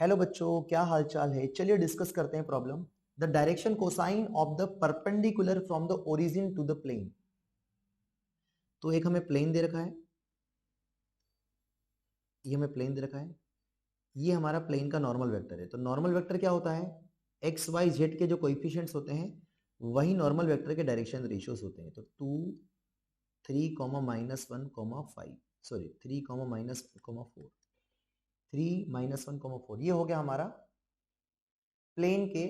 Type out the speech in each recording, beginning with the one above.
Hello बच्चों, क्या हाल चाल है। चलिए डिस्कस करते हैं problem. The direction cosine of the perpendicular from the origin to the plane. तो एक हमें प्लेन दे रखा है, ये हमें प्लेन दे रखा है, ये हमारा प्लेन का नॉर्मल वेक्टर है। तो नॉर्मल वेक्टर क्या होता है, एक्स वाई जेड के जो कोएफिशिएंट्स होते हैं वही नॉर्मल वेक्टर के डायरेक्शन रेशियोज होते हैं। तो 2 3 -1 5, सॉरी 3 -4, 3 -1 4, ये हो गया हमारा प्लेन के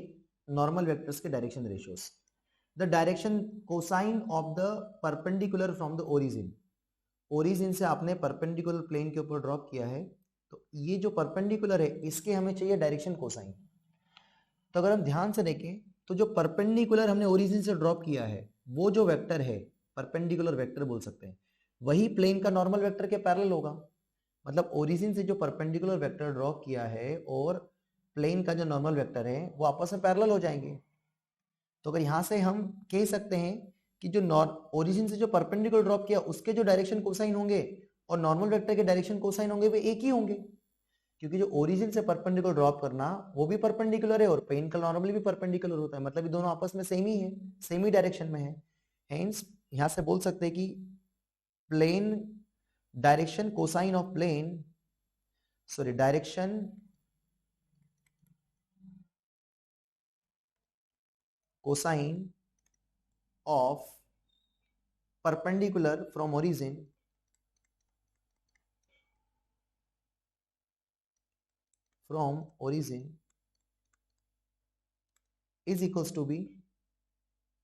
नॉर्मल वेक्टर्स के direction ratios. The direction cosine of the perpendicular from the origin, origin से आपने परपेंडिकुलर प्लेन के ऊपर ड्रॉप किया है, तो ये जो परपेंडिकुलर है इसके हमें चाहिए डायरेक्शन कोसाइन। तो अगर हम ध्यान से देखें तो जो परपेंडिकुलर हमने ओरिजिन से ड्रॉप किया है वो जो वेक्टर है, परपेंडिकुलर वेक्टर बोल सकते हैं, वही प्लेन का नॉर्मल वेक्टर के पैरेलल होगा। मतलब ओरिजिन से जो परपेंडिकुलर वेक्टर ड्रॉप किया है और प्लेन का जो नॉर्मल वेक्टर है वो आपस में पैरेलल हो जाएंगे। तो अगर यहां से हम कह सकते हैं कि जो ओरिजिन से जो परपेंडिकुलर ड्रॉप किया उसके जो डायरेक्शन कोसाइन होंगे और नॉर्मल वेक्टर के डायरेक्शन कोसाइन होंगे वे एक ही होंगे, क्योंकि जो ओरिजिन से परपेंडिकुलर ड्रॉप करना वो भी परपेंडिकुलर है और प्लेन का नॉर्मली भी परपेंडिकुलर होता है। मतलब ये दोनों आपस में सेम ही है, सेम ही डायरेक्शन में है। हेंस यहां से बोल सकते हैं कि plane direction cosine of plane, sorry direction cosine of perpendicular from origin is equals to be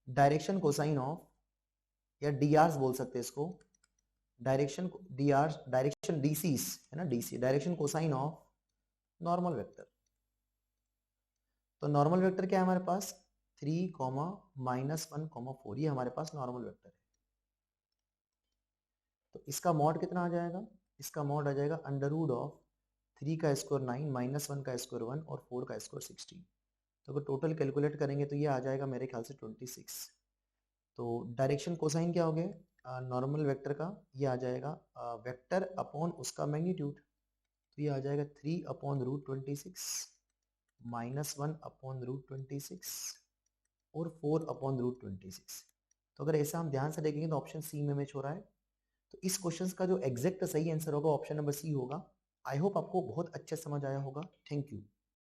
direction cosine of, या डीआर बोल सकते हैं इसको, डायरेक्शन डीआर, डायरेक्शन डीसीस है ना, DC direction cosine of normal vector. तो नॉर्मल वेक्टर क्या है हमारे पास, 3, -1, 4, ये हमारे पास नॉर्मल वेक्टर है। तो इसका मॉड कितना आ जाएगा, इसका मॉड आ जाएगा √ऑफ 3 का स्क्वायर 9, -1 का स्क्वायर 1 और 4 का स्क्वायर 16। तो अगर टोटल कैलकुलेट करेंगे तो ये आ जाएगा मेरे ख्याल से 26। तो डायरेक्शन कोसाइन क्या हो गया, नॉर्मल वेक्टर का, ये आ जाएगा वेक्टर अपॉन उसका मैग्नीट्यूड। तो ये आ जाएगा 3/√26 -1/√26 और 4/√26। तो अगर ऐसा हम ध्यान से देखेंगे तो ऑप्शन सी में मैच हो रहा है। तो इस क्वेश्चन का जो एग्जैक्ट सही आंसर होगा ऑप्शन नंबर सी होगा। आई होप आपको बहुत अच्छे समझ आया होगा। Thank you.